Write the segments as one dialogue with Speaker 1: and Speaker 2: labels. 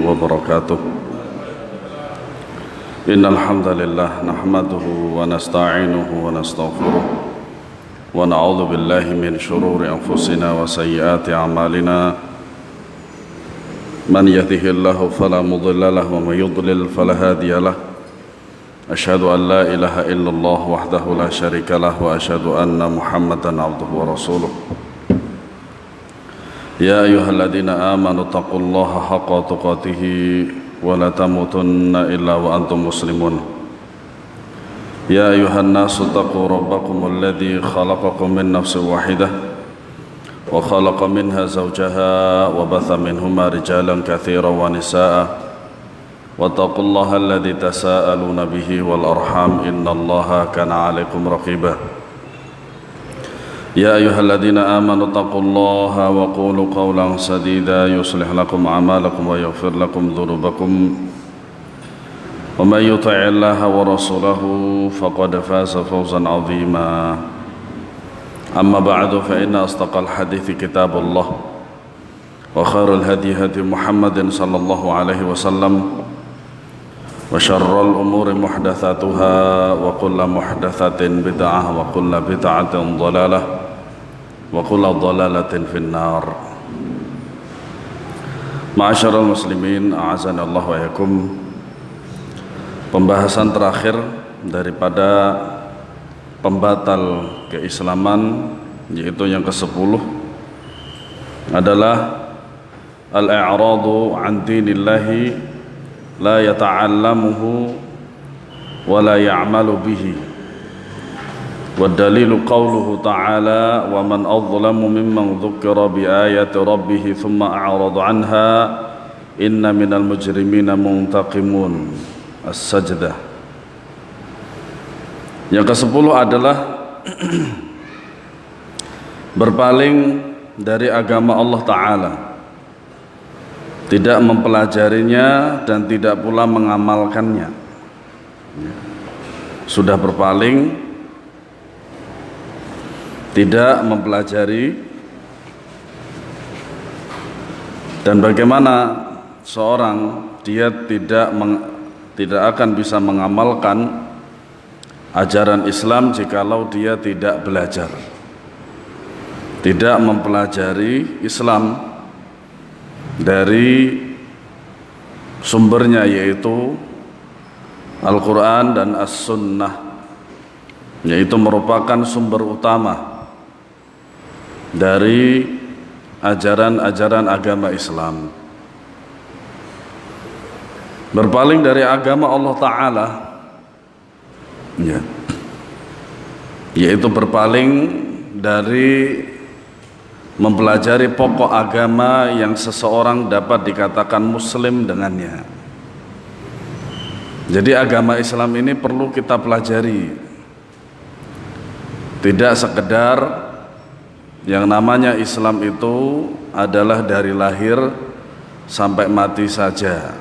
Speaker 1: وبركاته. إن الحمد لله نحمده ونستعينه ونستغفره ونعوذ بالله من شرور أنفسنا وسيئات أعمالنا. من يهده الله فلا مضل له ومن يضلل فلا هادي له. أشهد أن لا إله إلا الله وحده لا شريك له وأشهد أن محمدا عبده ورسوله. يا أيها الذين آمنوا اتقوا الله حق تقاته ولا تموتن إلا وأنتم مسلمون. يا أيها الناس اتقوا ربكم الذي خلقكم من نفس واحدة وخلق منها زوجها وبث منهما رجالا كثيرا ونساء واتقوا الله الذي تساءلون به والأرحام إن الله كان عليكم رقيبا. يا أيها الذين آمنوا اتقوا الله وقولوا قولا سديدا يصلح لكم أعمالكم ويغفر لكم ذنوبكم ومن يطع الله ورسوله فقد فاز فوزا عظيما. أما بعد فإن أصدق الحديث كتاب الله وخير الهدي هدي محمد صلى الله عليه وسلم وشر الأمور محدثاتها وكل محدثة بدعة وكل بدعة ضلالة وكل ضلالة في النار. Ma'asyiral muslimin, a'azani Allah wa iyyakum. Pembahasan terakhir daripada pembatal keislaman, yaitu yang ke-10, adalah al-i'radu an dinillahi la yata'allamuhu wa la ya'malu bihi. والدليل قوله تعالى ومن أظلم ممن ذكر بآيات ربه ثم أعرض عنها إن من المجرمين منتقمون. As-Sajdah. Yang ke-10 adalah berpaling dari agama Allah Ta'ala, tidak mempelajarinya dan tidak pula mengamalkannya. Sudah berpaling, tidak mempelajari, dan bagaimana seorang dia tidak akan bisa mengamalkan ajaran Islam jikalau dia tidak belajar, tidak mempelajari Islam dari sumbernya, yaitu Al-Quran dan As-Sunnah, yaitu merupakan sumber utama dari ajaran-ajaran agama Islam. Berpaling dari agama Allah Ta'ala, yaitu berpaling dari mempelajari pokok agama yang seseorang dapat dikatakan muslim dengannya. Jadi agama Islam ini perlu kita pelajari, tidak sekedar yang namanya Islam itu adalah dari lahir sampai mati saja,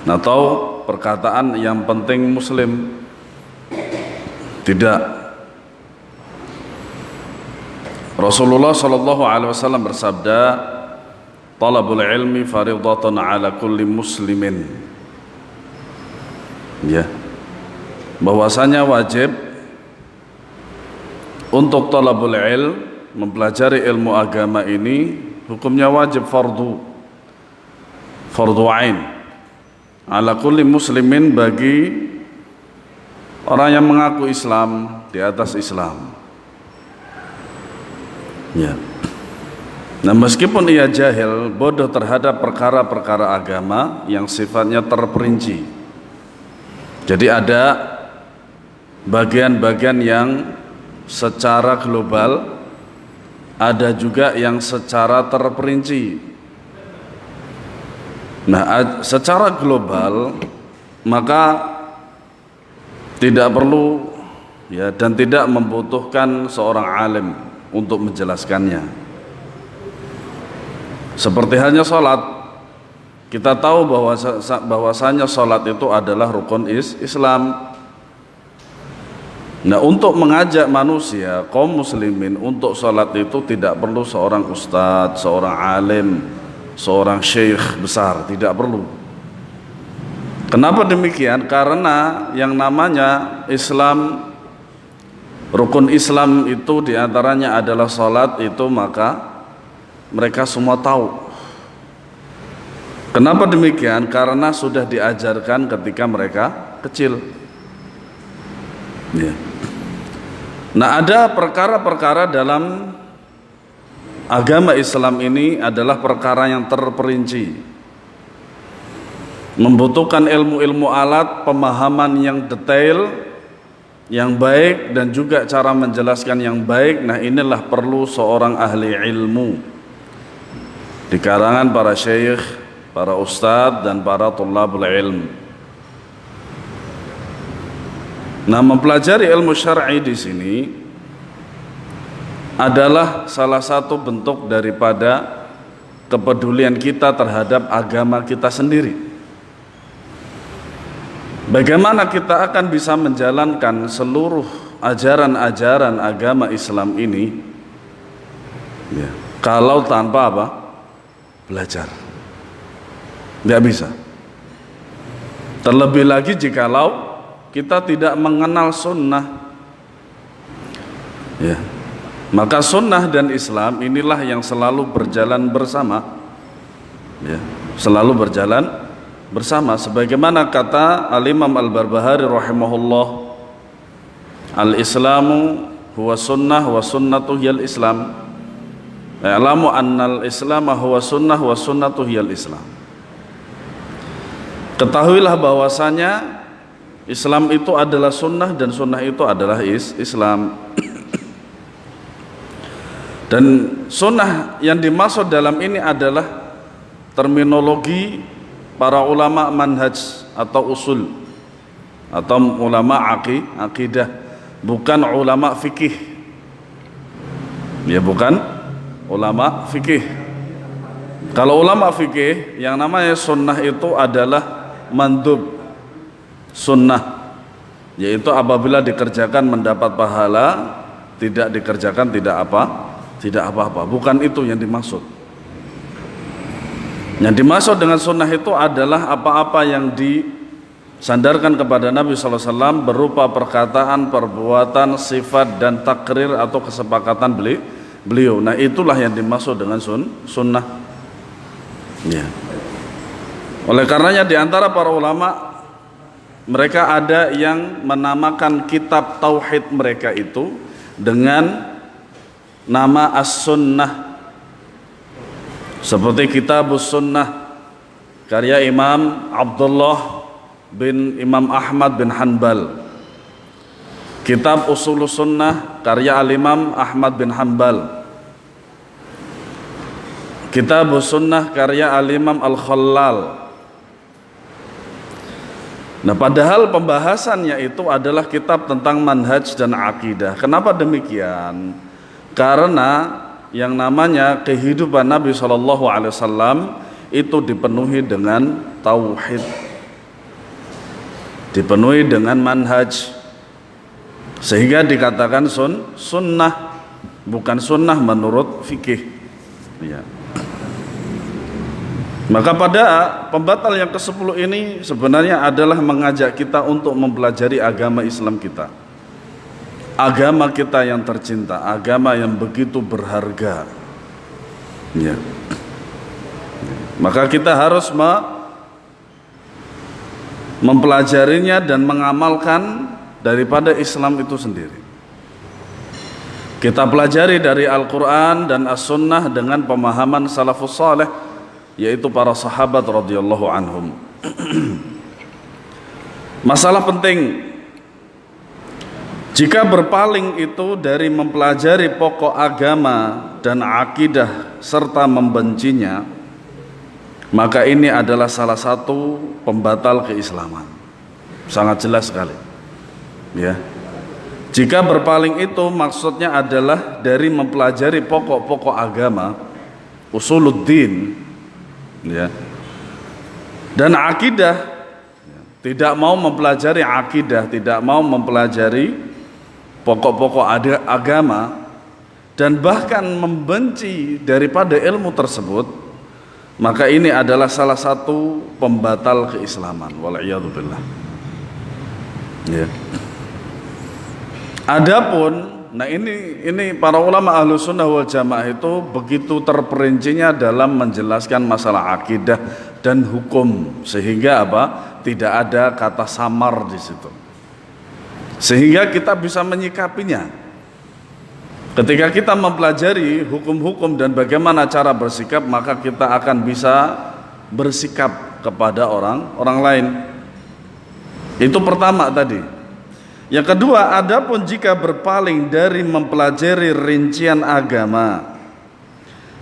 Speaker 1: atau perkataan yang penting muslim. Tidak. Rasulullah sallallahu alaihi wasallam bersabda, "Talabul ilmi fardhatun ala kulli muslimin." Bahwasanya wajib untuk talabul ilm, mempelajari ilmu agama ini, hukumnya wajib, fardu ain ala kulli muslimin, bagi orang yang mengaku Islam, di atas Islam. Nah, meskipun ia jahil, bodoh terhadap perkara-perkara agama yang sifatnya terperinci. Jadi ada bagian-bagian yang secara global, ada juga yang secara terperinci. Nah, secara global maka tidak perlu dan tidak membutuhkan seorang alim untuk menjelaskannya. Seperti halnya sholat, kita tahu bahwasanya sholat itu adalah rukun Islam. Nah, untuk mengajak manusia, kaum muslimin untuk sholat itu tidak perlu seorang ustadz, seorang alim seorang syekh besar, tidak perlu. Kenapa demikian? Karena yang namanya Islam, rukun Islam itu diantaranya adalah salat itu, maka mereka semua tahu. Kenapa demikian? Karena sudah diajarkan ketika mereka kecil. Ya. Nah, ada perkara-perkara dalam agama Islam ini adalah perkara yang terperinci, membutuhkan ilmu-ilmu alat, pemahaman yang detail, yang baik, dan juga cara menjelaskan yang baik. Nah, inilah perlu seorang ahli ilmu di kalangan para syekh, para ustadz, dan para thulabul ilm. Nah, mempelajari ilmu syar'i di sini adalah salah satu bentuk daripada kepedulian kita terhadap agama kita sendiri. Bagaimana kita akan bisa menjalankan seluruh ajaran-ajaran agama Islam ini ya, kalau tanpa apa? Belajar. Tidak bisa. Terlebih lagi jikalau kita tidak mengenal sunnah, ya, maka sunnah dan Islam inilah yang selalu berjalan bersama, ya, selalu berjalan bersama. Sebagaimana kata Al-Imam Al-Barbahari rahimahullah, al-Islamu huwa sunnah wa sunnatu hiyal Islam. I'lamu annal Islama huwa sunnah wa sunnatu hiyal Islam. Ketahuilah bahwasanya Islam itu adalah sunnah dan sunnah itu adalah Islam. Dan sunnah yang dimaksud dalam ini adalah terminologi para ulama manhaj atau usul, atau ulama akidah, bukan ulama fikih. Ya, bukan ulama fikih. Kalau ulama fikih, yang namanya sunnah itu adalah mandub sunnah, yaitu apabila dikerjakan mendapat pahala, tidak dikerjakan tidak apa-apa. Bukan itu yang dimaksud. Yang dimaksud dengan sunnah itu adalah apa-apa yang disandarkan kepada Nabi SAW berupa perkataan, perbuatan, sifat, dan takrir atau kesepakatan beliau. Nah, itulah yang dimaksud dengan sunnah. Ya. Oleh karenanya di antara para ulama, mereka ada yang menamakan kitab tauhid mereka itu dengan nama As-Sunnah, seperti Kitabus Sunnah karya Imam Abdullah bin Imam Ahmad bin Hanbal, Kitab Usulus Sunnah karya Al-Imam Ahmad bin Hanbal, Kitabus Sunnah karya Al-Imam Al-Khallal. Nah, padahal pembahasannya itu adalah kitab tentang manhaj dan akidah. Kenapa demikian? Karena yang namanya kehidupan Nabi SAW itu dipenuhi dengan tauhid, dipenuhi dengan manhaj, sehingga dikatakan sunnah, bukan sunnah menurut fikih. Ya. Maka pada pembatal yang ke-10 ini sebenarnya adalah mengajak kita untuk mempelajari agama Islam kita, agama kita yang tercinta, agama yang begitu berharga. Ya. Maka kita harus mempelajarinya dan mengamalkan daripada Islam itu sendiri. Kita pelajari dari Al-Quran dan As-Sunnah dengan pemahaman salafus saleh, yaitu para sahabat radhiyallahu anhum. Masalah penting, jika berpaling itu dari mempelajari pokok agama dan akidah serta membencinya, maka ini adalah salah satu pembatal keislaman. Sangat jelas sekali. Ya. Jika berpaling itu maksudnya adalah dari mempelajari pokok-pokok agama, usuluddin, ya, dan akidah, tidak mau mempelajari akidah, tidak mau mempelajari pokok-pokok agama, dan bahkan membenci daripada ilmu tersebut, maka ini adalah salah satu pembatal keislaman. Wal'iyadzubillah. Ya. Adapun, nah ini para ulama Ahlus Sunnah wal Jamaah itu begitu terperincinya dalam menjelaskan masalah akidah dan hukum, sehingga apa? Tidak ada kata samar di situ. Sehingga kita bisa menyikapinya. Ketika kita mempelajari hukum-hukum dan bagaimana cara bersikap, maka kita akan bisa bersikap kepada orang lain. Itu pertama tadi. Yang kedua, adapun jika berpaling dari mempelajari rincian agama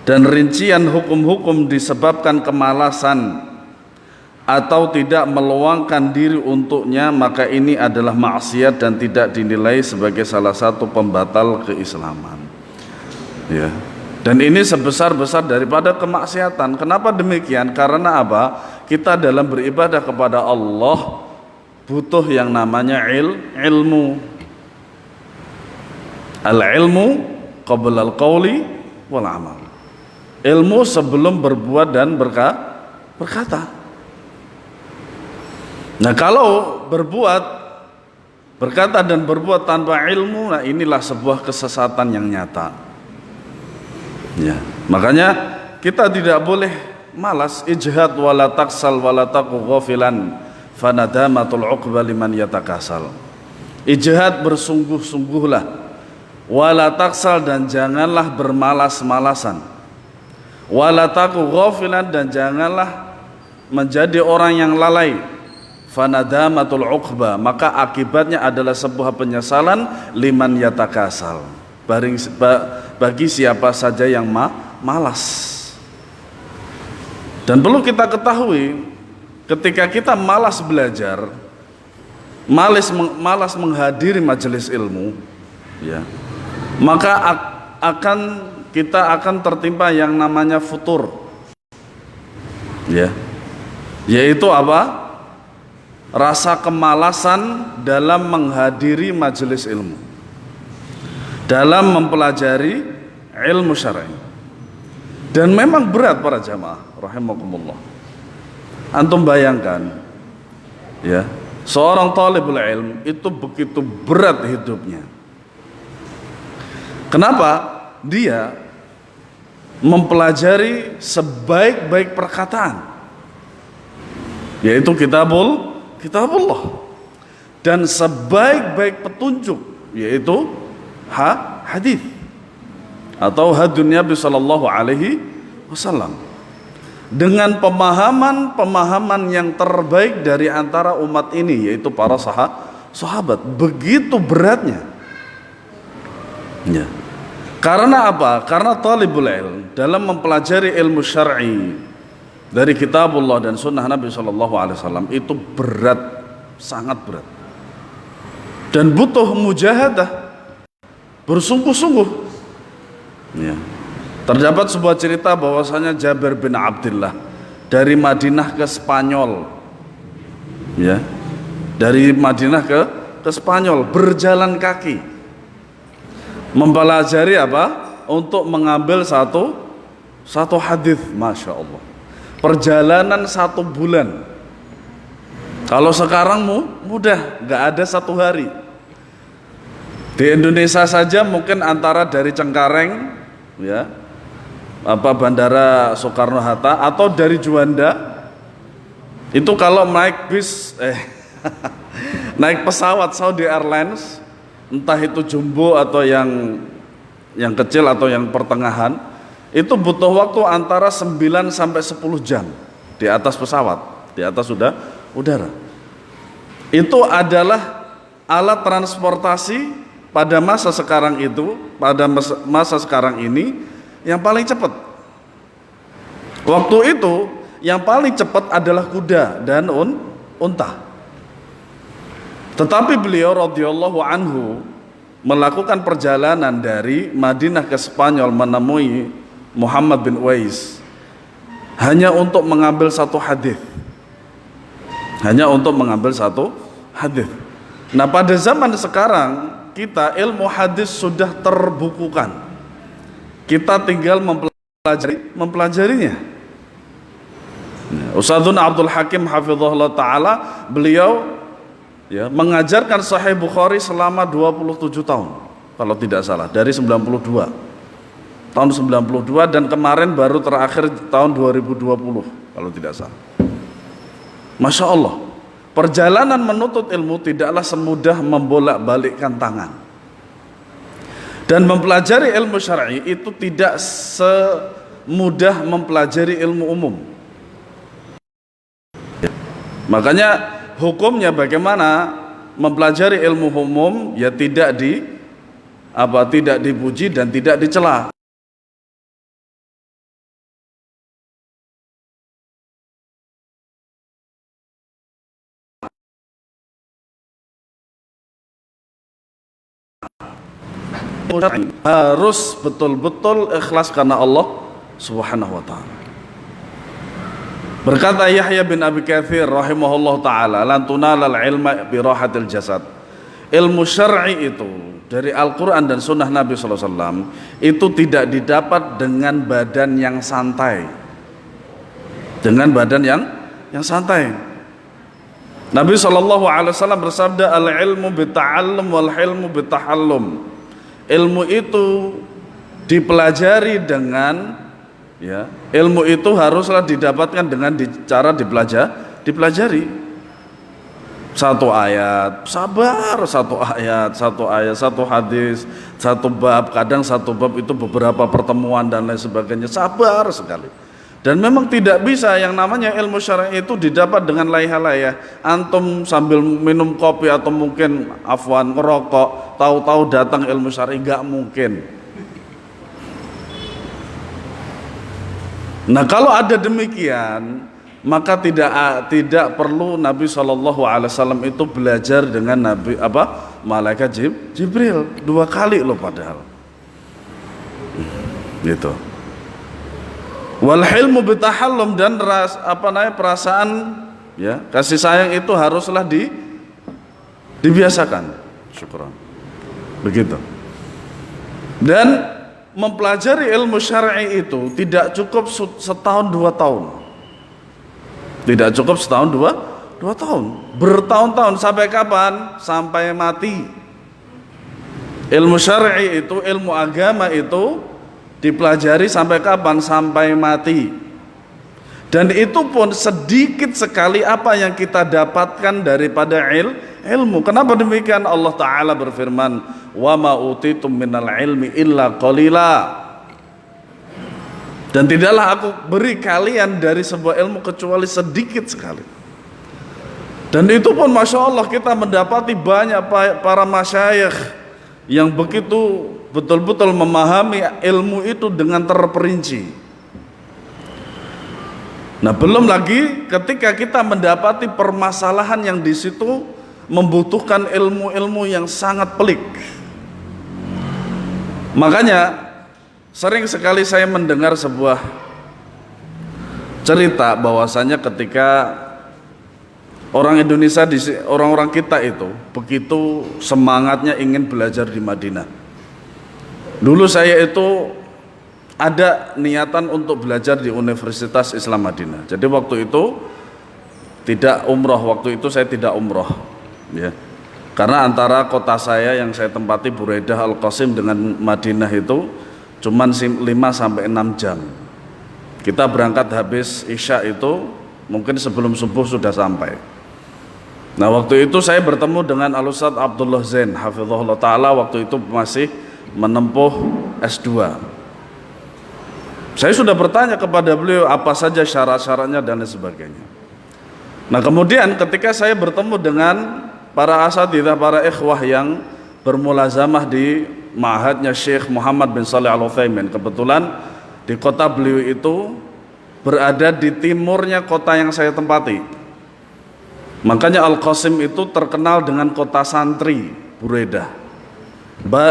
Speaker 1: dan rincian hukum-hukum disebabkan kemalasan atau tidak meluangkan diri untuknya, maka ini adalah maksiat dan tidak dinilai sebagai salah satu pembatal keislaman. Ya. Dan ini sebesar-besar daripada kemaksiatan. Kenapa demikian? Karena apa? Kita dalam beribadah kepada Allah butuh yang namanya ilmu. Al-ilmu qabla al-qawli wal amal. Ilmu sebelum berbuat dan berkata. Nah, kalau berkata dan berbuat tanpa ilmu, nah inilah sebuah kesesatan yang nyata. Ya, makanya kita tidak boleh malas. Ijhad wala taksal wala taku ghafilan fanadamatul uqba liman yatakasal. Ijhad, bersungguh-sungguhlah, wala taksal, dan janganlah bermalas-malasan, wala taku ghafilan, dan janganlah menjadi orang yang lalai. Fanadamatul uqba, maka akibatnya adalah sebuah penyesalan liman yatakasal, bagi siapa saja yang malas. Dan perlu kita ketahui, ketika kita malas belajar, malas menghadiri majelis ilmu, ya, maka kita akan tertimpa yang namanya futur, ya, yaitu apa? Rasa kemalasan dalam menghadiri majelis ilmu, dalam mempelajari ilmu syar'i. Dan memang berat para jamaah rahimakumullah. Antum bayangkan, ya, seorang talibul ilm itu begitu berat hidupnya. Kenapa? Dia mempelajari sebaik-baik perkataan, yaitu kitabullah, dan sebaik-baik petunjuk, yaitu hadis atau hadun Nabi sallallahu alaihi wasallam, dengan pemahaman yang terbaik dari antara umat ini, yaitu para sahabat. Begitu beratnya, ya. Karena apa? Karena talibul ilm dalam mempelajari ilmu syar'i dari kitabullah dan sunnah Nabi SAW itu berat, sangat berat, dan butuh mujahadah, bersungguh-sungguh, ya. Terdapat sebuah cerita bahwasanya Jabir bin Abdullah dari Madinah ke Spanyol, ya, dari Madinah ke Spanyol berjalan kaki, mempelajari apa? Untuk mengambil satu hadis. Masya Allah, perjalanan 1 bulan. Kalau sekarang mudah, nggak ada 1 hari. Di Indonesia saja mungkin antara dari Cengkareng, ya, Bandara Soekarno Hatta, atau dari Juanda, itu kalau naik bis naik pesawat Saudi Airlines, entah itu jumbo atau yang kecil atau yang pertengahan, itu butuh waktu antara 9 sampai 10 jam di atas pesawat, di atas udara. Itu adalah alat transportasi pada masa sekarang itu, pada masa sekarang ini yang paling cepat. Waktu itu yang paling cepat adalah kuda dan unta. Tetapi beliau radhiyallahu anhu melakukan perjalanan dari Madinah ke Spanyol menemui Muhammad bin Uwais hanya untuk mengambil 1 hadis. Hanya untuk mengambil 1 hadis. Nah, pada zaman sekarang kita ilmu hadis sudah terbukukan. Kita tinggal mempelajarinya. Ustadzuna Abdul Hakim hafizahullah taala, beliau ya mengajarkan Sahih Bukhari selama 27 tahun kalau tidak salah, dari 92 tahun 92, dan kemarin baru terakhir tahun 2020 kalau tidak salah. Masya Allah, perjalanan menuntut ilmu tidaklah semudah membolak-balikkan tangan, dan mempelajari ilmu syar'i itu tidak semudah mempelajari ilmu umum. Makanya hukumnya bagaimana mempelajari ilmu umum, ya tidak dipuji dan tidak dicela. Harus betul-betul ikhlas karena Allah Subhanahu wa taala. Berkata Yahya bin Abi Katsir rahimahullah taala, lan tunalal ilma bi rahatil jasad. Ilmu syar'i itu dari Al-Qur'an dan sunnah Nabi sallallahu alaihi wasallam itu tidak didapat dengan badan yang santai. Dengan badan yang santai. Nabi sallallahu alaihi wasallam bersabda, al-ilmu bita'allum wal hilmu bitahallum. Ilmu itu dipelajari dengan ilmu itu haruslah didapatkan dengan cara dipelajari. Satu ayat, sabar, satu ayat, satu hadis, satu bab, kadang satu bab itu beberapa pertemuan dan lain sebagainya, sabar sekali. Dan memang tidak bisa yang namanya ilmu syar'i itu didapat dengan layah-layah. Antum sambil minum kopi atau mungkin ngerokok, tahu-tahu datang ilmu syar'i, enggak mungkin. Nah, kalau ada demikian, maka tidak perlu Nabi SAW itu belajar dengan malaikat Jibril 2 kali loh padahal. Gitu. Wal hilmu bitahallum, dan perasaan kasih sayang itu haruslah dibiasakan. Syukran. Begitu. Dan mempelajari ilmu syar'i itu tidak cukup setahun 2 tahun. Tidak cukup setahun 2 tahun. Bertahun-tahun, sampai kapan? Sampai mati. Ilmu syar'i itu, ilmu agama itu dipelajari sampai kapan? Sampai mati. Dan itu pun sedikit sekali apa yang kita dapatkan daripada ilmu. Kenapa demikian? Allah Ta'ala berfirman, wa ma utitum minal ilmi illa qalila. Dan tidaklah aku beri kalian dari sebuah ilmu kecuali sedikit sekali. Dan itu pun Masya Allah kita mendapati banyak para masyayikh yang begitu betul-betul memahami ilmu itu dengan terperinci. Nah, belum lagi ketika kita mendapati permasalahan yang di situ membutuhkan ilmu-ilmu yang sangat pelik. Makanya sering sekali saya mendengar sebuah cerita bahwasanya ketika orang Indonesia, orang-orang kita itu begitu semangatnya ingin belajar di Madinah. Dulu saya itu ada niatan untuk belajar di Universitas Islam Madinah. Jadi waktu itu tidak umroh, waktu itu saya tidak umroh, ya. Karena antara kota saya yang saya tempati Buraidah Al-Qasim dengan Madinah itu cuman 5 sampai 6 jam. Kita berangkat habis Isya itu mungkin sebelum subuh sudah sampai. Nah, waktu itu saya bertemu dengan Al-Ustadz Abdullah Zain hafizahullah taala, waktu itu masih menempuh S2. Saya sudah bertanya kepada beliau apa saja syarat-syaratnya dan lain sebagainya. Nah, kemudian ketika saya bertemu dengan para asatidzah, para ikhwah yang bermulazamah di ma'hadnya Syekh Muhammad bin Shalih Al-Utsaimin, kebetulan di kota beliau itu berada di timurnya kota yang saya tempati. Makanya Al-Qasim itu terkenal dengan kota santri, Buraidah.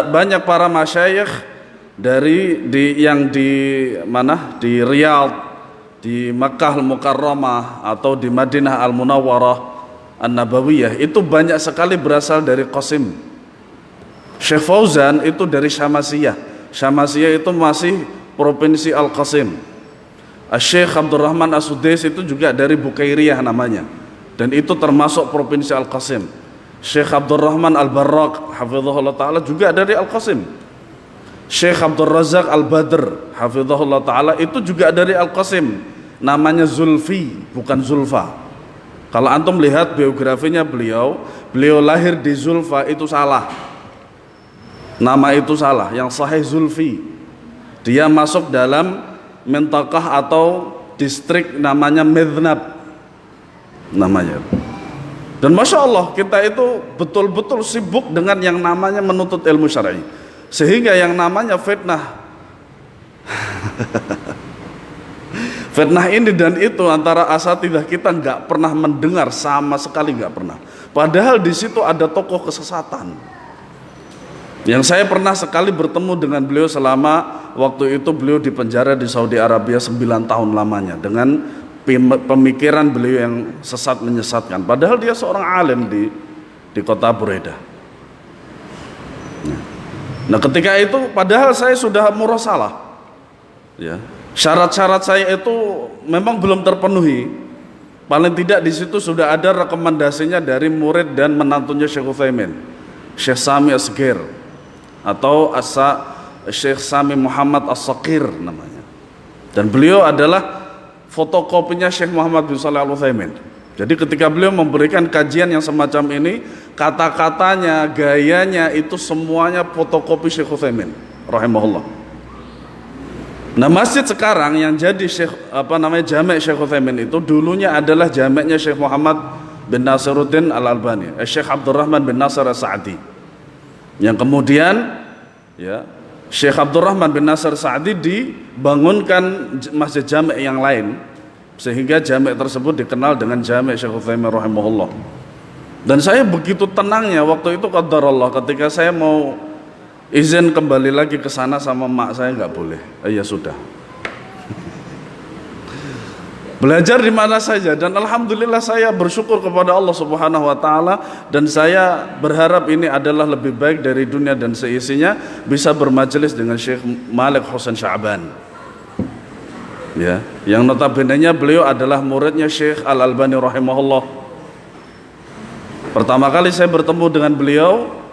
Speaker 1: Banyak para masyayikh yang di Riyadh, di Makkah Al-Mukarramah atau di Madinah Al-Munawwarah An-Nabawiyah itu banyak sekali berasal dari Qasim. Syekh Fauzan itu dari Syamasiyah. Syamasiyah itu masih provinsi Al-Qasim. Syekh Abdurrahman As-Sudais itu juga dari Bukairiyah namanya, dan itu termasuk provinsi Al-Qasim. Syekh Abdurrahman Al-Barraq hafizahullah ta'ala juga dari Al-Qasim. Syekh Abdul Razak Al-Badr hafizahullah ta'ala itu juga dari Al-Qasim, namanya Zulfi bukan Zulfa. Kalau antum lihat biografinya beliau lahir di Zulfa, itu salah, nama itu salah, yang sahih Zulfi. Dia masuk dalam mentakah atau distrik namanya Mednab namanya. Dan Masya Allah, kita itu betul-betul sibuk dengan yang namanya menuntut ilmu syar'i, sehingga yang namanya fitnah fitnah ini dan itu antara asatidzah kita nggak pernah mendengar, sama sekali nggak pernah. Padahal di situ ada tokoh kesesatan. Yang saya pernah sekali bertemu dengan beliau selama waktu itu beliau di penjara di Saudi Arabia 9 tahun lamanya, dengan pemikiran beliau yang sesat menyesatkan. Padahal dia seorang alim di kota Buraidah. Nah ketika itu padahal saya sudah murasalah, ya, syarat-syarat saya itu memang belum terpenuhi. Paling tidak di situ sudah ada rekomendasinya dari murid dan menantunya Syekh Utsaimin, Syekh Sami Asghir, atau Syekh Sami Muhammad As-Saqir namanya. Dan beliau adalah fotokopinya Syekh Muhammad bin Shalih Al-Utsaimin. Jadi ketika beliau memberikan kajian yang semacam ini, kata-katanya, gayanya itu semuanya fotokopi Syekh Utsaimin rahimahullah. Nah, masjid sekarang yang jadi Jami' Syekh Utsaimin itu dulunya adalah jami'nya Syekh Muhammad bin Nasiruddin Al-Albani, Syekh Abdurrahman bin Nasir As-Sa'di. Yang kemudian ya Syekh Abdurrahman bin Nasir Sa'di dibangunkan masjid jami' yang lain, sehingga jami' tersebut dikenal dengan Jami' Syekh Utsaimin rahimahullah. Dan saya begitu tenangnya waktu itu, qadarullah, ketika saya mau izin kembali lagi ke sana sama mak saya, nggak boleh. Ya sudah. Belajar di mana saja, dan alhamdulillah saya bersyukur kepada Allah Subhanahu wa taala, dan saya berharap ini adalah lebih baik dari dunia dan seisinya, bisa bermajelis dengan Syekh Malik Husain Sya'ban. Ya, yang notabene-nya beliau adalah muridnya Syekh Al-Albani rahimahullah. Pertama kali saya bertemu dengan beliau,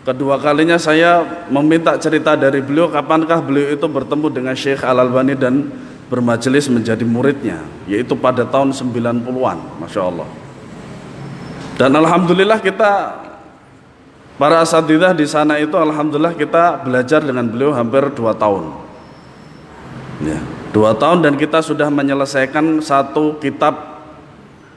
Speaker 1: kedua kalinya saya meminta cerita dari beliau kapankah beliau itu bertemu dengan Syekh Al-Albani dan bermajelis menjadi muridnya, yaitu pada tahun 90-an, Masya Allah. Dan alhamdulillah kita para asatidzah di sana itu, alhamdulillah kita belajar dengan beliau hampir 2 tahun ya, 2 tahun, dan kita sudah menyelesaikan satu kitab,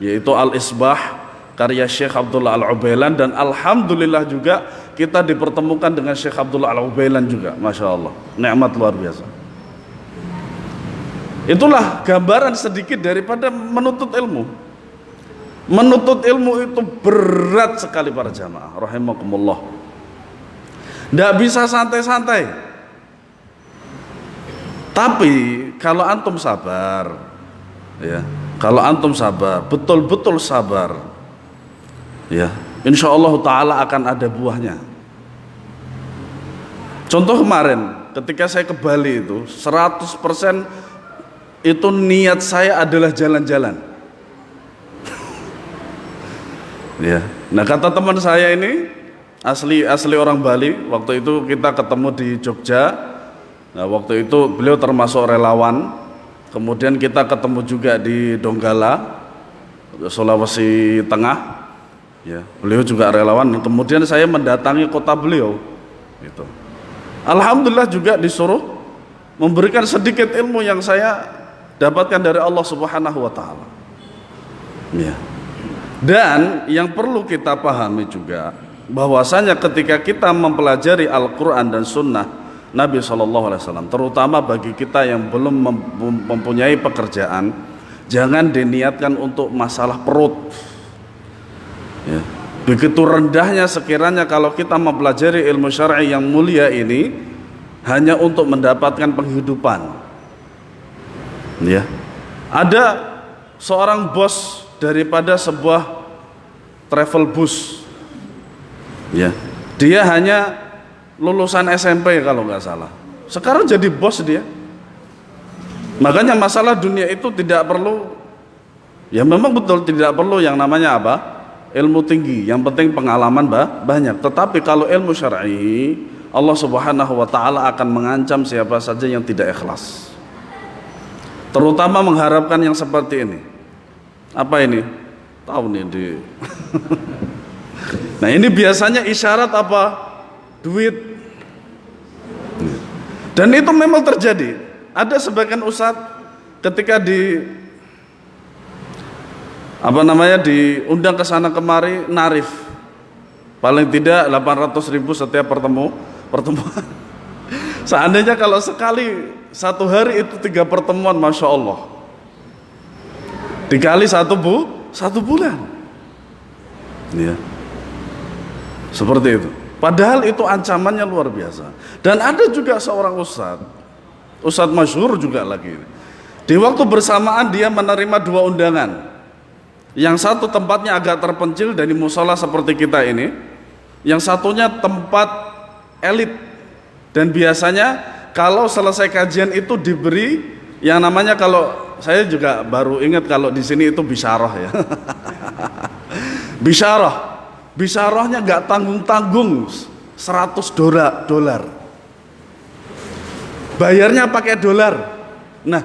Speaker 1: yaitu Al-Isbah karya Syekh Abdullah Al-Ubailan, dan alhamdulillah juga kita dipertemukan dengan Syekh Abdullah Al-Ubailan juga, Masya Allah, nikmat luar biasa. Itulah gambaran sedikit daripada menuntut ilmu. Menuntut ilmu itu berat sekali para jamaah rahimakumullah. Tidak bisa santai-santai. Tapi kalau antum sabar, ya, kalau antum sabar, betul-betul sabar, ya, insya Allah Ta'ala akan ada buahnya. Contoh kemarin ketika saya ke Bali itu 100% itu niat saya adalah jalan-jalan. Ya. Nah kata teman saya ini asli orang Bali, waktu itu kita ketemu di Jogja. Nah waktu itu beliau termasuk relawan. Kemudian kita ketemu juga di Donggala, Sulawesi Tengah. Ya, beliau juga relawan. Kemudian saya mendatangi kota beliau. Gitu. Alhamdulillah juga disuruh memberikan sedikit ilmu yang saya dapatkan dari Allah Subhanahu wa taala. Ya. Dan yang perlu kita pahami juga bahwasanya ketika kita mempelajari Al-Qur'an dan sunnah Nabi SAW, terutama bagi kita yang belum mempunyai pekerjaan, jangan diniatkan untuk masalah perut. Ya. Begitu rendahnya sekiranya kalau kita mempelajari ilmu syar'i yang mulia ini hanya untuk mendapatkan penghidupan. Ya, ada seorang bos daripada sebuah travel bus. Ya, dia hanya lulusan SMP kalau nggak salah. Sekarang jadi bos dia. Makanya masalah dunia itu tidak perlu, ya memang betul tidak perlu yang namanya apa? Ilmu tinggi. Yang penting pengalaman banyak. Tetapi kalau ilmu syar'i, Allah Subhanahu wa taala akan mengancam siapa saja yang tidak ikhlas. Terutama mengharapkan yang seperti ini. Apa ini? Tahu nih di Nah, ini biasanya isyarat apa? Duit. Dan itu memang terjadi. Ada sebagian ustadz ketika diundang ke sana kemari narif paling tidak 800.000 setiap pertemuan. Seandainya kalau sekali satu hari itu 3 pertemuan, masya Allah, dikali satu bulan, ya, seperti itu. Padahal itu ancamannya luar biasa. Dan ada juga seorang ustadz masyhur juga lagi. Di waktu bersamaan dia menerima 2 undangan. Yang satu tempatnya agak terpencil dari musola seperti kita ini. Yang satunya tempat elit. Dan biasanya kalau selesai kajian itu diberi yang namanya, kalau saya juga baru ingat kalau di sini itu bisyarah ya. Bisyarahnya nggak tanggung-tanggung, $100. Bayarnya pakai dolar. Nah,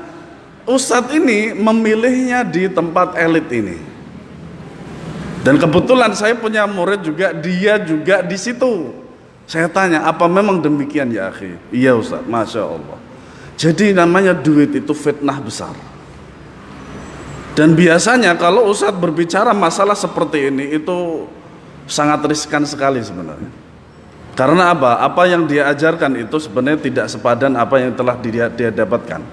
Speaker 1: ustadz ini memilihnya di tempat elit ini. Dan kebetulan saya punya murid juga, dia juga di situ. Saya tanya, apa memang demikian ya akhi? Iya ustadz, masya Allah. Jadi namanya duit itu fitnah besar. Dan biasanya kalau ustadz berbicara masalah seperti ini itu sangat riskan sekali sebenarnya. Karena apa? Apa yang dia ajarkan itu sebenarnya tidak sepadan apa yang telah dia dapatkan.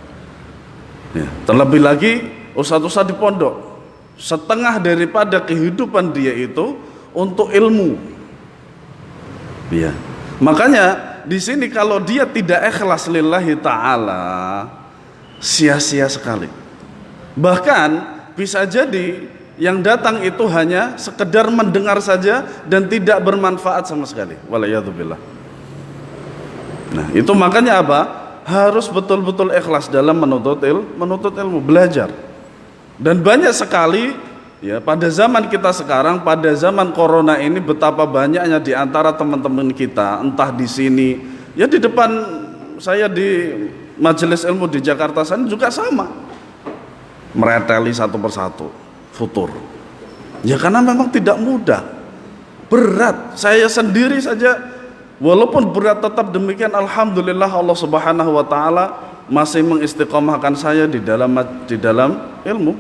Speaker 1: Ya. Terlebih lagi ustadz-ustadz di pondok, setengah daripada kehidupan dia itu untuk ilmu. Ya. Makanya di sini kalau dia tidak ikhlas lillahi ta'ala, sia-sia sekali. Bahkan bisa jadi yang datang itu hanya sekedar mendengar saja dan tidak bermanfaat sama sekali. Walayadzubillah. Nah, itu makanya apa? Harus betul-betul ikhlas dalam menuntut ilmu, belajar. Dan banyak sekali ya pada zaman kita sekarang, pada zaman corona ini, betapa banyaknya di antara teman-teman kita, entah di sini, ya di depan saya di majelis ilmu di Jakarta sana juga sama. Mereteli satu persatu. Futur. Ya karena memang tidak mudah, berat. Saya sendiri saja walaupun berat tetap demikian, alhamdulillah Allah Subhanahu wa taala masih mengistiqomahkan saya di dalam ilmu.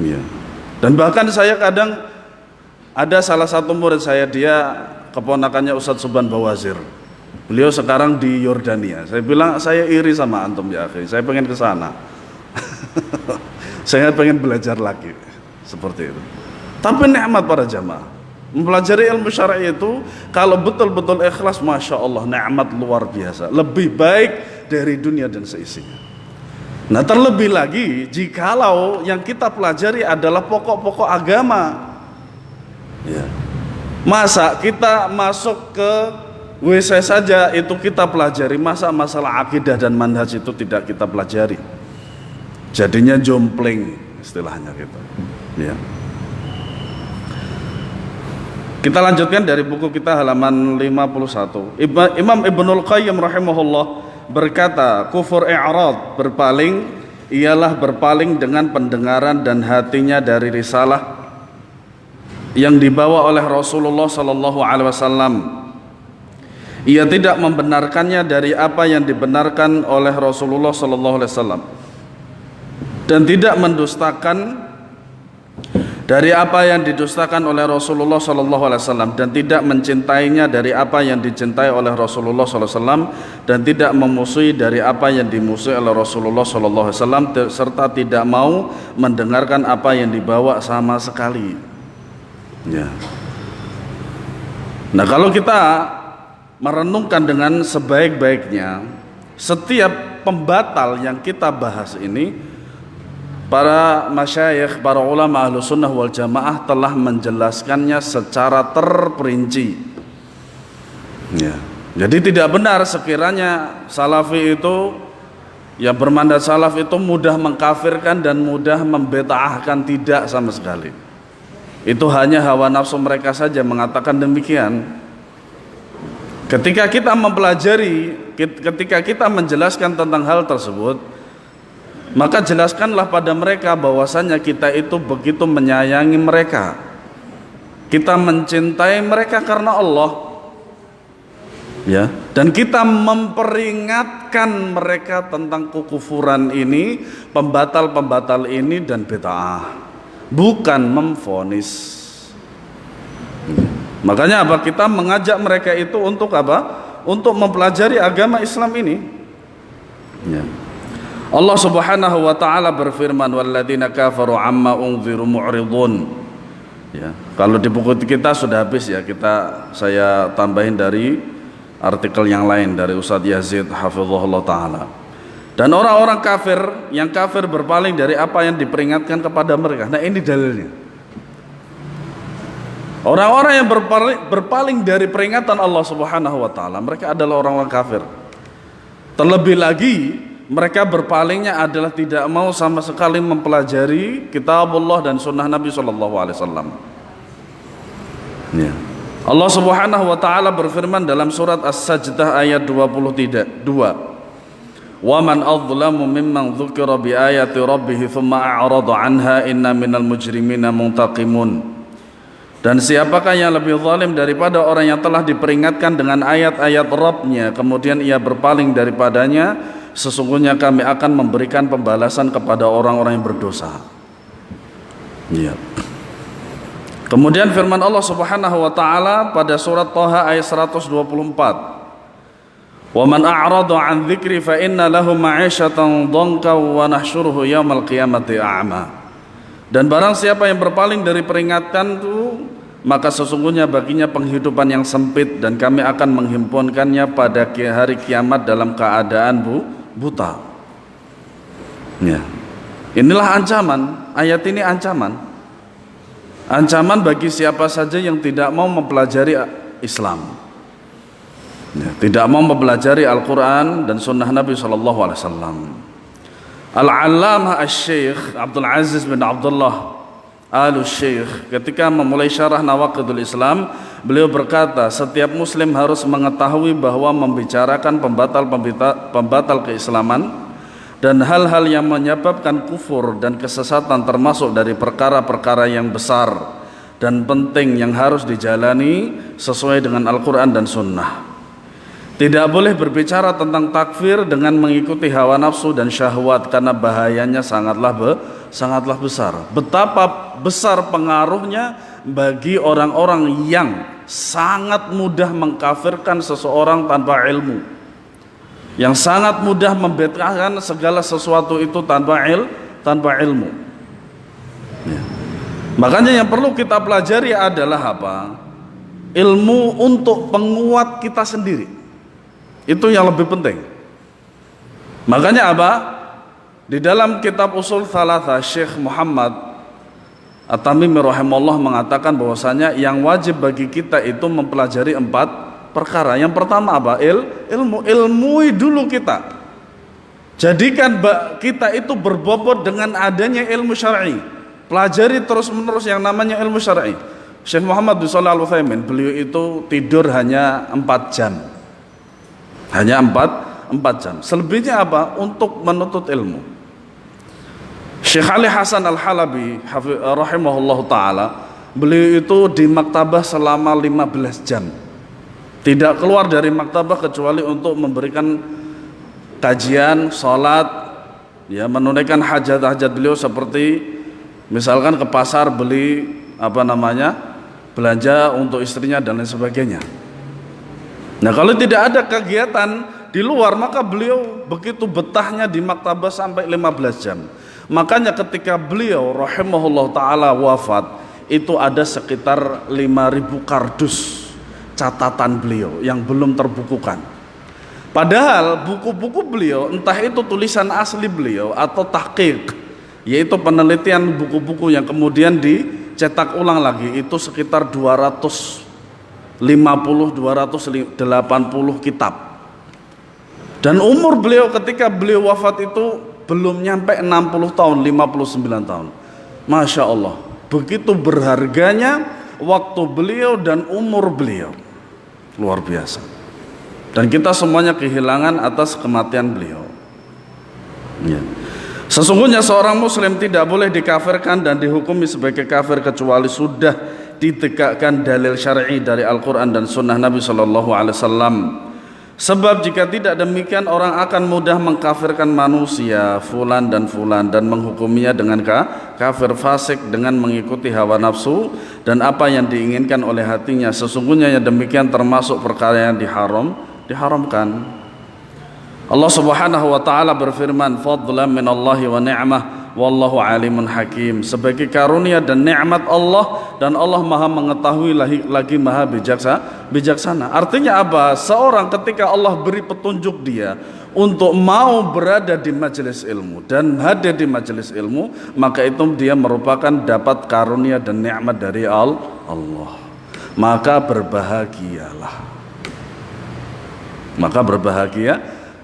Speaker 1: Ya. Dan bahkan saya kadang ada salah satu murid saya, dia keponakannya Ustadz Subhan Bawazir. Beliau sekarang di Yordania. Saya bilang saya iri sama antum ya akhi. Saya pengen ke sana. Saya pengen belajar lagi seperti itu. Tapi nikmat para jamaah, mempelajari ilmu syar'i itu kalau betul-betul ikhlas, masya Allah, nikmat luar biasa, lebih baik dari dunia dan seisinya. Nah, terlebih lagi jikalau yang kita pelajari adalah pokok-pokok agama, ya. Masa kita masuk ke WC saja itu kita pelajari, masa masalah akidah dan manhaj itu tidak kita pelajari? Jadinya jompling istilahnya gitu. Ya. Kita lanjutkan dari buku kita halaman 51. Imam Ibnul Qayyim rahimahullah berkata, kufur i'rad, berpaling, ialah berpaling dengan pendengaran dan hatinya dari risalah yang dibawa oleh Rasulullah sallallahu alaihi wasallam. Ia tidak membenarkannya dari apa yang dibenarkan oleh Rasulullah sallallahu alaihi wasallam, dan tidak mendustakan dari apa yang didustakan oleh Rasulullah sallallahu alaihi wasallam, dan tidak mencintainya dari apa yang dicintai oleh Rasulullah sallallahu alaihi wasallam, dan tidak memusuhi dari apa yang dimusuhi oleh Rasulullah sallallahu alaihi wasallam, serta tidak mau mendengarkan apa yang dibawa sama sekali. Ya. Nah, kalau kita merenungkan dengan sebaik-baiknya, setiap pembatal yang kita bahas ini, para masyayikh, para ulama ahlu sunnah wal jamaah telah menjelaskannya secara terperinci. Ya. Jadi tidak benar sekiranya salafi itu Yang bermandat salaf itu mudah mengkafirkan dan mudah membid'ahkan, tidak sama sekali. Itu hanya hawa nafsu mereka saja mengatakan demikian. Ketika kita mempelajari, ketika kita menjelaskan tentang hal tersebut, maka jelaskanlah pada mereka bahwasanya kita itu begitu menyayangi mereka. Kita mencintai mereka karena Allah. Ya, dan kita memperingatkan mereka tentang kekufuran ini, pembatal-pembatal ini dan bid'ah, bukan memvonis. Makanya apa? Kita mengajak mereka itu untuk apa? Untuk mempelajari agama Islam ini. Ya. Allah Subhanahu wa taala berfirman, walladzina kafaru amma unziru mu'ridun. Ya, kalau di buku kita sudah habis ya, saya tambahin dari artikel yang lain dari Ustadz Yazid hafizahullah taala. Dan orang-orang kafir, yang kafir berpaling dari apa yang diperingatkan kepada mereka. Nah, ini dalilnya. Orang-orang yang berpaling dari peringatan Allah Subhanahu wa taala, mereka adalah orang-orang kafir. Terlebih lagi, mereka berpalingnya adalah tidak mau sama sekali mempelajari kitab Allah dan sunnah Nabi sallallahu alaihi wasallam. Ya. Allah Subhanahu wa taala berfirman dalam surat As-Sajdah ayat 22. Wa man adlamu mimman dzukira bi ayati rabbih tsumma a'rada 'anha inna minal mujrimina muntaqimun. Dan siapakah yang lebih zalim daripada orang yang telah diperingatkan dengan ayat-ayat Rabb-nya kemudian ia berpaling daripadanya, sesungguhnya kami akan memberikan pembalasan kepada orang-orang yang berdosa. Ya. Kemudian firman Allah Subhanahu wa taala pada surat Thaha ayat 124. Wa man a'rada 'an dzikri fa inna lahu ma'isyatan dhanka wa nahsyuruhu yaumal qiyamati a'ma. Dan barang siapa yang berpaling dari peringatanku, maka sesungguhnya baginya penghidupan yang sempit dan kami akan menghimpunkannya pada hari kiamat dalam keadaan buta. Ya. Inilah ancaman, ayat ini ancaman. Ancaman bagi siapa saja yang tidak mau mempelajari Islam, ya, tidak mau mempelajari Al-Quran dan Sunnah Nabi SAW. Al-Allamah Al-Syeikh Abdul Aziz bin Abdullah Al-Syeikh ketika memulai syarah Nawaqidul Islam, beliau berkata, setiap muslim harus mengetahui bahwa membicarakan pembatal keislaman dan hal-hal yang menyebabkan kufur dan kesesatan termasuk dari perkara-perkara yang besar dan penting yang harus dijalani sesuai dengan Al-Quran dan Sunnah. Tidak boleh berbicara tentang takfir dengan mengikuti hawa nafsu dan syahwat, karena bahayanya sangatlah besar. Betapa besar pengaruhnya bagi orang-orang yang sangat mudah mengkafirkan seseorang tanpa ilmu, yang sangat mudah membid'ahkan segala sesuatu itu tanpa ilmu. Ya. Makanya yang perlu kita pelajari adalah apa? Ilmu untuk penguat kita sendiri. Itu yang lebih penting. Makanya apa? Di dalam kitab Usul Tsalatsa, Syekh Muhammad At-Tamimi rahimahullah mengatakan bahwasanya yang wajib bagi kita itu mempelajari 4 perkara. Yang pertama apa? Ilmui dulu kita. Jadikan kita itu berbobot dengan adanya ilmu syar'i. Pelajari terus menerus yang namanya ilmu syar'i. Syekh Muhammad bin Shalih Al-Utsaimin, beliau itu tidur hanya 4 jam. Hanya 4 jam. Selebihnya apa? Untuk menuntut ilmu. Syekh Ali Hasan Al-Halabi rahimahullah ta'ala, beliau itu di maktabah selama 15 jam. Tidak keluar dari maktabah kecuali untuk memberikan kajian, sholat, ya, menunaikan hajat-hajat beliau, seperti misalkan ke pasar beli belanja untuk istrinya dan lain sebagainya. Nah, kalau tidak ada kegiatan di luar, maka beliau begitu betahnya di maktabah sampai 15 jam. Makanya ketika beliau rahimahullah ta'ala wafat, itu ada sekitar 5.000 kardus catatan beliau yang belum terbukukan. Padahal buku-buku beliau, entah itu tulisan asli beliau atau tahqiq, yaitu penelitian buku-buku yang kemudian dicetak ulang lagi, itu sekitar 280 kitab. Dan umur beliau ketika beliau wafat itu belum nyampe 60 tahun, 59 tahun. Masya Allah, begitu berharganya waktu beliau dan umur beliau. Luar biasa. Dan kita semuanya kehilangan atas kematian beliau. Ya. Sesungguhnya seorang muslim tidak boleh dikafirkan dan dihukumi sebagai kafir kecuali sudah ditegakkan dalil syar'i dari Al-Quran dan Sunnah Nabi SAW. Sebab jika tidak demikian orang akan mudah mengkafirkan manusia fulan dan menghukuminya dengan kafir fasik dengan mengikuti hawa nafsu dan apa yang diinginkan oleh hatinya. Sesungguhnya yang demikian termasuk perkara yang diharamkan. Allah Subhanahu wa taala berfirman, "Fadlan minallahi wa ni'mah wallahu alimun hakim." Sebagai karunia dan nikmat Allah, dan Allah Maha mengetahui lagi Maha bijaksana. Artinya apa? Seorang ketika Allah beri petunjuk dia untuk mau berada di majelis ilmu dan hadir di majelis ilmu, maka itu dia merupakan dapat karunia dan nikmat dari Allah. Maka berbahagialah.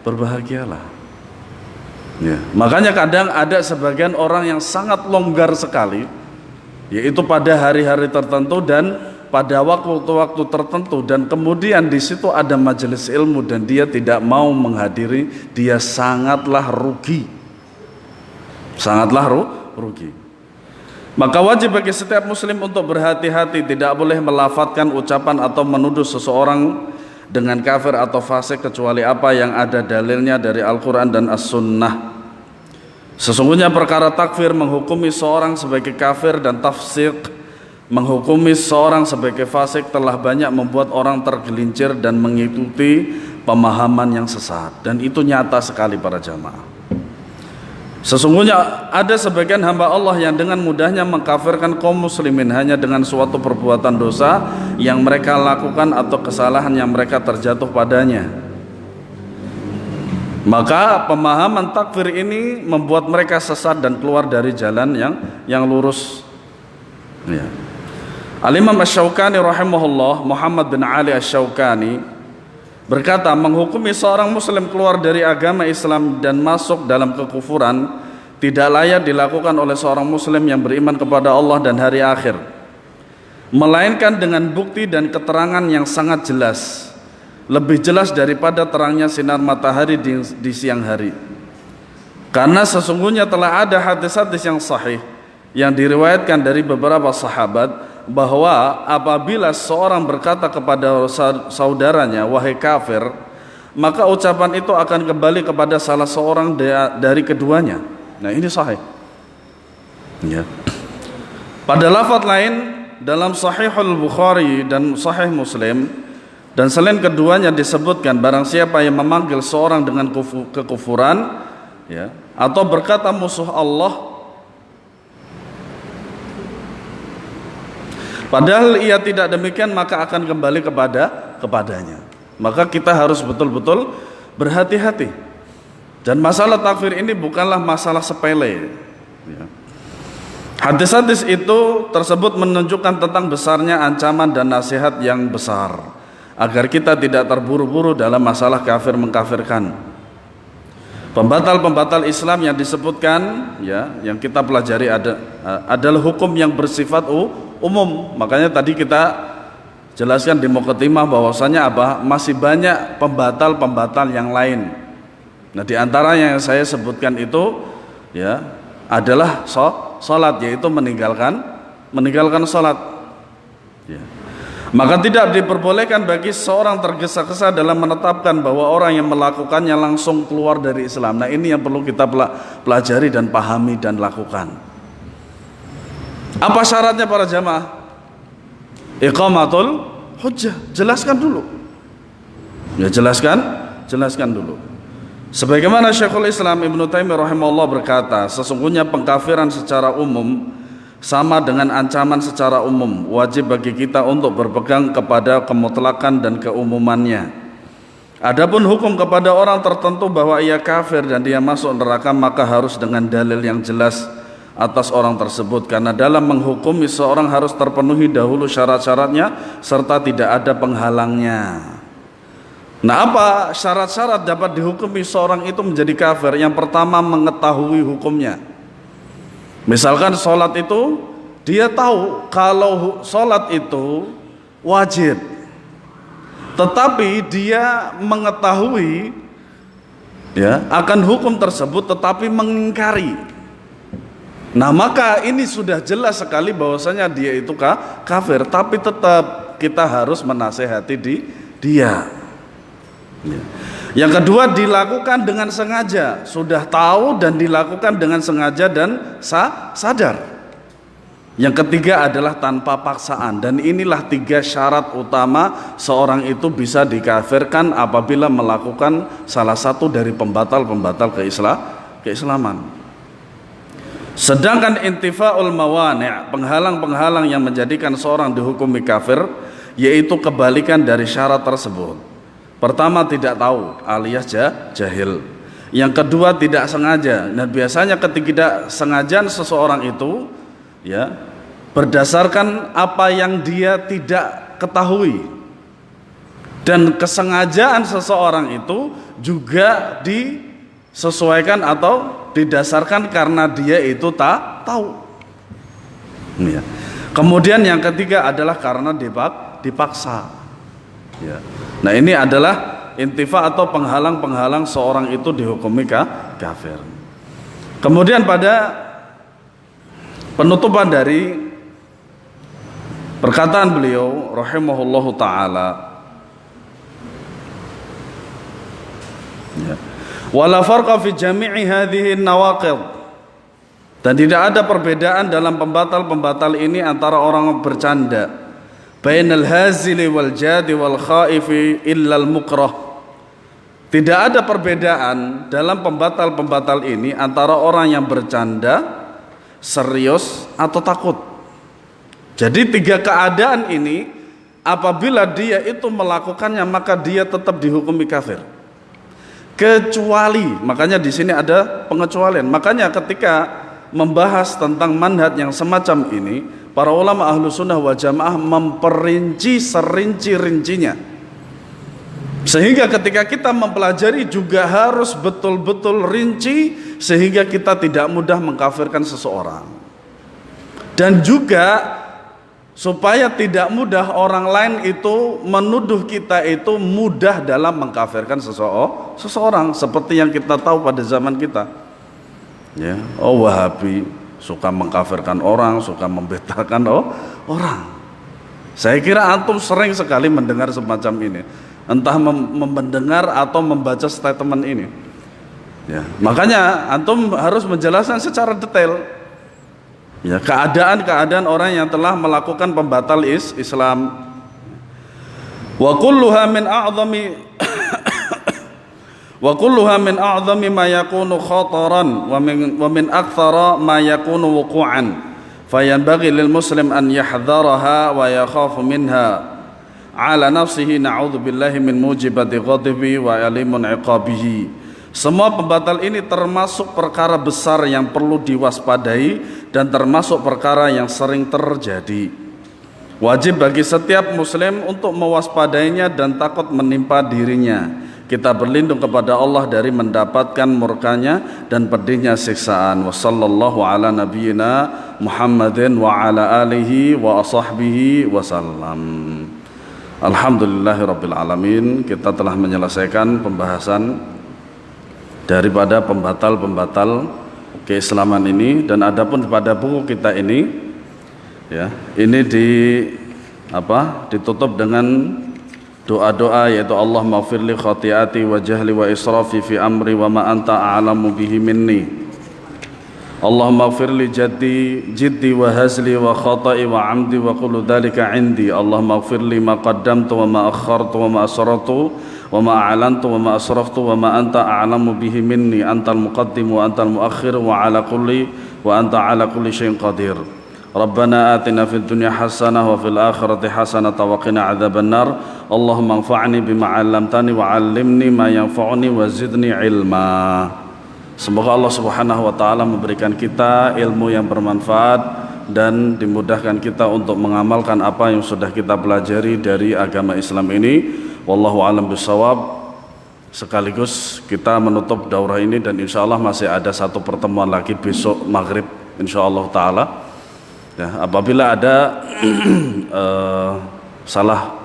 Speaker 1: Berbahagialah. Ya. Makanya kadang ada sebagian orang yang sangat longgar sekali, yaitu pada hari-hari tertentu dan pada waktu-waktu tertentu, dan kemudian di situ ada majelis ilmu dan dia tidak mau menghadiri, dia sangatlah rugi. Maka wajib bagi setiap muslim untuk berhati-hati, tidak boleh melafadzkan ucapan atau menuduh seseorang dengan kafir atau fasik kecuali apa yang ada dalilnya dari Al-Quran dan As-Sunnah. Sesungguhnya perkara takfir menghukumi seorang sebagai kafir dan tafsik menghukumi seorang sebagai fasik telah banyak membuat orang tergelincir dan mengikuti pemahaman yang sesat, dan itu nyata sekali para jamaah. Sesungguhnya ada sebagian hamba Allah yang dengan mudahnya mengkafirkan kaum muslimin hanya dengan suatu perbuatan dosa yang mereka lakukan atau kesalahan yang mereka terjatuh padanya. Maka pemahaman takfir ini membuat mereka sesat dan keluar dari jalan yang lurus. Ya. Al-Imam Asy-Syaukani rahimahullah, Muhammad bin Ali Asy-Syaukani berkata, menghukumi seorang muslim keluar dari agama Islam dan masuk dalam kekufuran tidak layak dilakukan oleh seorang muslim yang beriman kepada Allah dan hari akhir, melainkan dengan bukti dan keterangan yang sangat jelas, lebih jelas daripada terangnya sinar matahari di siang hari. Karena sesungguhnya telah ada hadis-hadis yang sahih yang diriwayatkan dari beberapa sahabat bahwa apabila seorang berkata kepada saudaranya, wahai kafir, maka ucapan itu akan kembali kepada salah seorang dari keduanya. Nah, ini sahih. Ya. Pada lafaz lain dalam Sahihul Bukhari dan Sahih Muslim, dan selain keduanya disebutkan, barang siapa yang memanggil seorang dengan kekufuran, ya, atau berkata musuh Allah, padahal ia tidak demikian, maka akan kembali kepadanya. Maka kita harus betul-betul berhati-hati. Dan masalah takfir ini bukanlah masalah sepele. Ya. Hadis-hadis itu tersebut menunjukkan tentang besarnya ancaman dan nasihat yang besar, agar kita tidak terburu-buru dalam masalah kafir mengkafirkan. Pembatal-pembatal Islam yang disebutkan, ya, yang kita pelajari adalah hukum yang bersifat umum. Makanya tadi kita jelaskan di Muqaddimah bahwasanya masih banyak pembatal-pembatal yang lain. Nah, di antara yang saya sebutkan itu, ya, adalah salat, yaitu meninggalkan salat. Ya. Maka tidak diperbolehkan bagi seorang tergesa-gesa dalam menetapkan bahwa orang yang melakukannya langsung keluar dari Islam. Nah, ini yang perlu kita pelajari dan pahami dan lakukan. Apa syaratnya para jamaah? Iqamatul hujjah. Jelaskan dulu. Ya, jelaskan dulu. Sebagaimana Syekhul Islam Ibnu Taimiyah rahimahullah berkata, sesungguhnya pengkafiran secara umum sama dengan ancaman secara umum. Wajib bagi kita untuk berpegang kepada kemutlakan dan keumumannya. Adapun hukum kepada orang tertentu bahwa ia kafir dan dia masuk neraka, maka harus dengan dalil yang jelas atas orang tersebut, karena dalam menghukumi seorang harus terpenuhi dahulu syarat-syaratnya serta tidak ada penghalangnya. Nah, apa syarat-syarat dapat dihukumi seorang itu menjadi kafir? Yang pertama, mengetahui hukumnya. Misalkan sholat itu, dia tahu kalau sholat itu wajib, tetapi dia mengetahui ya akan hukum tersebut tetapi mengingkari. Nah, maka ini sudah jelas sekali bahwasanya dia itu kafir, tapi tetap kita harus menasehati dia. Ya. Yang kedua, dilakukan dengan sengaja, sudah tahu dan dilakukan dengan sengaja dan sadar. Yang ketiga adalah tanpa paksaan, dan inilah 3 syarat utama seorang itu bisa dikafirkan apabila melakukan salah satu dari pembatal-pembatal keislaman. Sedangkan intifa'ul mawani', penghalang-penghalang yang menjadikan seorang dihukumi kafir, yaitu kebalikan dari syarat tersebut. Pertama, tidak tahu alias jahil. Yang kedua, tidak sengaja. Dan biasanya ketidaksengajaan seseorang itu ya berdasarkan apa yang dia tidak ketahui. Dan kesengajaan seseorang itu juga disesuaikan atau didasarkan karena dia itu tak tahu. Ya. Kemudian yang ketiga adalah karena dipaksa. Ya. Nah, ini adalah intifa atau penghalang-penghalang seorang itu dihukumi kafir. Kemudian pada penutupan dari perkataan beliau rahimahullahu taala, ya, wala farqa fi jami'i hadhihi nawaqid, dan tidak ada perbedaan dalam pembatal-pembatal ini antara orang bercanda, bainal hazili wal jadi wal khaifi illal mukrah. Tidak ada perbedaan dalam pembatal-pembatal ini antara orang yang bercanda, serius atau takut. Jadi 3 keadaan ini apabila dia itu melakukannya maka dia tetap dihukumi kafir. Kecuali, makanya di sini ada pengecualian. Makanya ketika membahas tentang manhaj yang semacam ini, para ulama ahlu sunnah wal jamaah memperinci serinci-rincinya, sehingga ketika kita mempelajari juga harus betul-betul rinci, sehingga kita tidak mudah mengkafirkan seseorang, dan juga supaya tidak mudah orang lain itu menuduh kita itu mudah dalam mengkafirkan seseorang, seperti yang kita tahu pada zaman kita ya, Wahabi suka mengkafirkan orang, suka membedahkan orang. Saya kira antum sering sekali mendengar semacam ini, entah mendengar atau membaca statement ini. Ya, makanya antum harus menjelaskan secara detail ya keadaan-keadaan orang yang telah melakukan pembatal Islam. Wa kulluha min a'zami wa kulluha min a'zami ma yakunu khataran wa min aktsara ma yakunu wuqu'an, fayanbaghi lil muslim an yahdharaha wa yakhafu minha ala nafsihi, na'udzubillahi min mujibati ghadabi wa alimun iqabihi. Semua pembatal ini termasuk perkara besar yang perlu diwaspadai dan termasuk perkara yang sering terjadi. Wajib bagi setiap muslim untuk mewaspadainya dan takut menimpa dirinya. Kita berlindung kepada Allah dari mendapatkan murkanya dan pedihnya siksaan. Wassallallahu ala nabiyyina Muhammadin wa ala alihi wa asahbihi wasallam. Alhamdulillahirabbil alamin. Kita telah menyelesaikan pembahasan daripada pembatal-pembatal keislaman ini, dan adapun pada buku kita ini ya, ini ditutup dengan doa-doa, yaitu Allah maghfirli khati'ati wa jahli wa israfi fi amri wa ma anta a'lamu bihi minni. Allahumma maghfirli jiddi wa hazli wa khata'i wa amdi wa kullu dhalika indi. Allahumma maghfirli ma qaddamtu wa ma akhartu wa ma asrartu wa ma a'lantu wa ma asraftu wa ma anta a'lamu bihi minni. Antal muqaddim wa antal muakhir wa anta ala kulli syai'in qadir. Rabbana atina fid dunya hasanah wa fil akhirati hasanah wa qina adzabannar. Allahumma anfa'ni bima 'allamtani wa 'allimni ma yanfa'uni wa zidni ilma. Semoga Allah Subhanahu wa taala memberikan kita ilmu yang bermanfaat dan dimudahkan kita untuk mengamalkan apa yang sudah kita pelajari dari agama Islam ini. Wallahu a'lam bishawab. Sekaligus kita menutup daurah ini dan insya Allah masih ada satu pertemuan lagi besok maghrib insya Allah ta'ala. Ya, apabila ada salah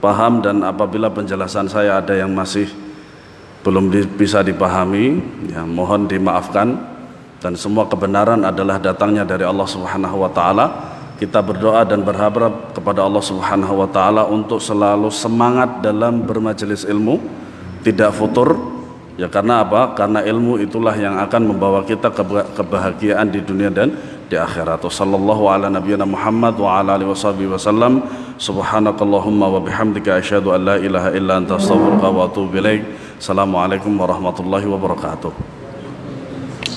Speaker 1: paham dan apabila penjelasan saya ada yang masih belum bisa dipahami, ya, mohon dimaafkan, dan semua kebenaran adalah datangnya dari Allah Subhanahu wa taala. Kita berdoa dan berharap kepada Allah Subhanahu wa taala untuk selalu semangat dalam bermajelis ilmu, tidak futur, ya, karena apa? Karena ilmu itulah yang akan membawa kita kebahagiaan di dunia dan di akhirat. Sallallahu ala nabiyyina Muhammad wa ala alihi wasallam. Subhanakallahumma wa bihamdika asyhadu an la ilaha illa anta astaghfiruka wa atubu ilaik. Assalamualaikum warahmatullahi wabarakatuh.